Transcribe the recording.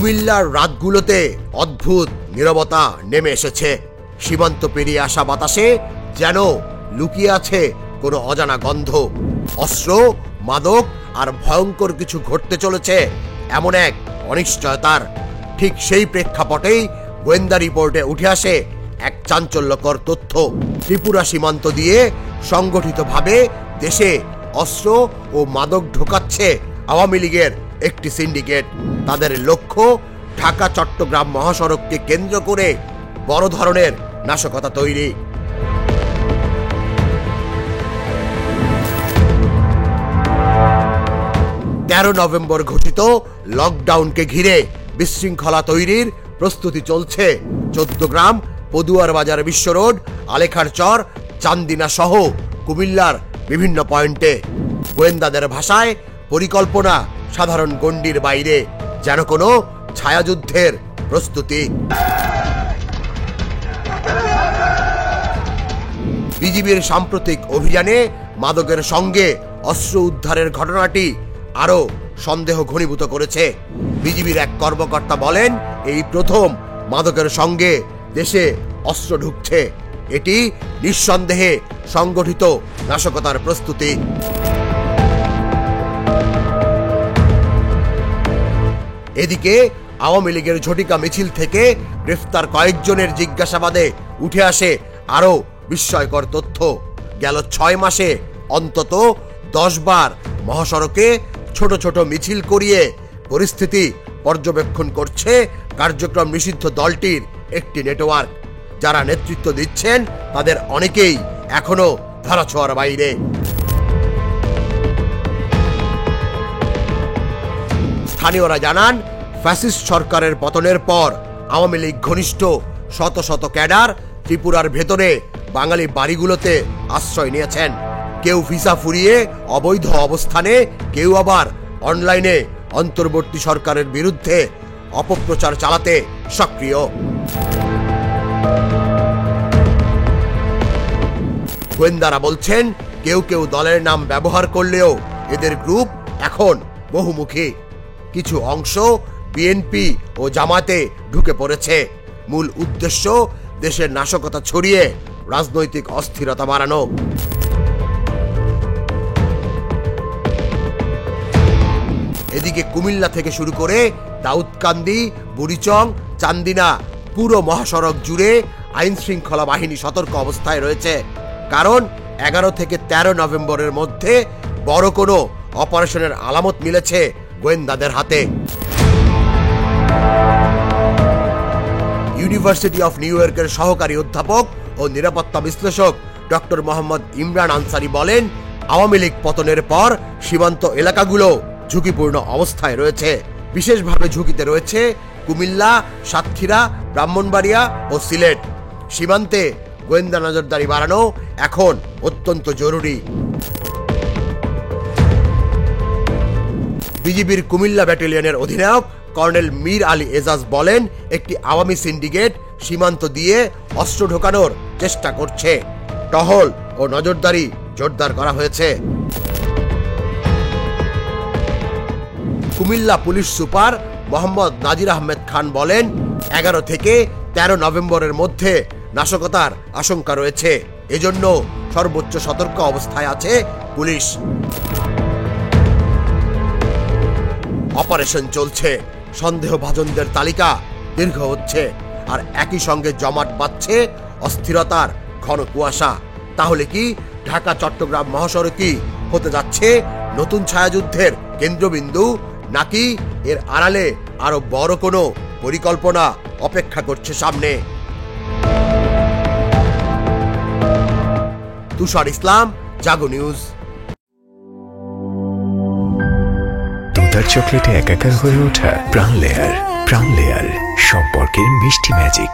কুমিল্লার রাতগুলোতে অদ্ভুত নীরবতা নেমে এসেছে। সীমান্ত পেরিয়ে আসা বাতাসে যেন লুকিয়ে আছে কোনো অজানা গন্ধ। অস্ত্র, মাদক আর ভয়ঙ্কর কিছু ঘটতে চলেছে এমন এক অনিশ্চয়তার। ঠিক সেই প্রেক্ষাপটেই গোয়েন্দা রিপোর্টে উঠে আসে এক চাঞ্চল্যকর তথ্য। ত্রিপুরা সীমান্ত দিয়ে সংগঠিতভাবে দেশে অস্ত্র ও মাদক ঢোকাচ্ছে আওয়ামী লীগের একটি সিন্ডিকেট। তাদের লক্ষ্য ঢাকা চট্টগ্রাম মহাসড়ককে কেন্দ্র করে বড় ধরনের নাশকতা তৈরি। 13 নভেম্বর ঘোষিত লকডাউনকে ঘিরে বিশৃঙ্খলা তৈরির প্রস্তুতি চলছে চৌদ্দগ্রাম, পদুয়ার বাজার বিশ্ব রোড, আলেখার চর, চান্দিনা সহ কুমিল্লার বিভিন্ন পয়েন্টে। গোয়েন্দাদের ভাষায় পরিকল্পনা সাধারণ গণ্ডির বাইরে, যেন কোনো ছায়াযুদ্ধের প্রস্তুতি। বিজিবির সাম্প্রতিক অভিযানে মাদকের সঙ্গে অস্ত্র উদ্ধারের ঘটনাটি আরো সন্দেহ ঘনীভূত করেছে। বিজিবির এক কর্মকর্তা বলেন, এই প্রথম মাদকের সঙ্গে দেশে অস্ত্র ঢুকছে। এটি নিঃসন্দেহে সংগঠিত নাশকতার প্রস্তুতি। এদিকে আওয়ামী লীগের ঝটিকা মিছিল থেকে গ্রেফতার কয়েকজনের জিজ্ঞাসাবাদে উঠে আসে আরো বিস্ময়কর তথ্য। গেল 6 মাসে অন্তত 10 বার মহাসড়কে ছোট ছোট মিছিল করিয়ে পরিস্থিতি পর্যবেক্ষণ করছে কার্যক্রম নিষিদ্ধ দলটির একটি নেটওয়ার্ক। যারা নেতৃত্ব দিচ্ছেন তাদের অনেকেই এখনো ধরাছোঁয়ার বাইরে। স্থানীয়রা জানান, ফ্যাসিস্ট সরকারের পতনের পর আওয়ামী লীগ ঘনিষ্ঠ শত শত ক্যাডার ত্রিপুরার ভেতরে বাঙালি বাড়িগুলোতে আশ্রয় নিয়েছেন। কেউ ভিসা ফুরিয়ে অবৈধ অবস্থানে, কেউ আবার অনলাইনে অন্তর্বর্তী সরকারের বিরুদ্ধে অপপ্রচার চালাতে সক্রিয়। গোয়েন্দারা বলছেন, কেউ কেউ দলের নাম ব্যবহার করলেও এদের গ্রুপ এখন বহুমুখী। কিছু অংশ বিএনপি ও জামাতে ঢুকে পড়েছে। মূল উদ্দেশ্য দেশের নাশকতা ছড়িয়ে রাজনৈতিক অস্থিরতা বাড়ানো। এদিকে কুমিল্লা থেকে শুরু করে দাউদকান্দি, বুড়িচং, চান্দিনা পুরো মহাসড়ক জুড়ে আইন শৃঙ্খলা বাহিনী সতর্ক অবস্থায় রয়েছে। কারণ 11 থেকে 13 নভেম্বরের মধ্যে বড় কোনো অপারেশনের আলামত মিলেছে গোয়েন্দাদের হাতে। ইউনিভার্সিটি অফ নিউ ইয়র্কের সহকারী অধ্যাপক ও নিরাপত্তা বিশ্লেষক ডক্টর মোহাম্মদ ইমরান আনসারি বলেন, আওয়ামী লীগ পতনের পর সীমান্ত এলাকাগুলো ঝুঁকিপূর্ণ অবস্থায় রয়েছে। বিশেষভাবে ঝুঁকিতে রয়েছে কুমিল্লা, সাতক্ষীরা, ব্রাহ্মণবাড়িয়া ও সিলেট। সীমান্তে গোয়েন্দা নজরদারি বাড়ানো এখন অত্যন্ত জরুরি। বিজিবির কুমিল্লা ব্যাটালিয়নের অধিনায়ক কর্নেল মীর আলী এজাজ বলেন, একটি আওয়ামী সিন্ডিকেট সীমান্ত দিয়ে অস্ত্র ঢোকানোর চেষ্টা করছে। টহল ও নজরদারি জোরদার করা হয়েছে। কুমিল্লা পুলিশ সুপার মোহাম্মদ নাজির আহমেদ খান বলেন, 11 থেকে 13 নভেম্বরের মধ্যে নাশকতার আশঙ্কা রয়েছে। এজন্য সর্বোচ্চ সতর্ক অবস্থায় আছে পুলিশ। অপারেশন চলছে, সন্দেহভাজনদের তালিকা দীর্ঘ হচ্ছে, আর একই সঙ্গে জমাট বাঁধছে অস্থিরতার ঘন কুয়াশা। তাহলে কি ঢাকা চট্টগ্রাম মহাসড়কই হতে যাচ্ছে নতুন ছায়াযুদ্ধের কেন্দ্রবিন্দু, নাকি এর আড়ালে আরো বড় কোনো পরিকল্পনা অপেক্ষা করছে সামনে? তুষার ইসলাম, জাগো নিউজ। দুধার চকলেটে একাকার হয়ে ওঠা প্রাণ লেয়ার সম্পর্কের মিষ্টি ম্যাজিক।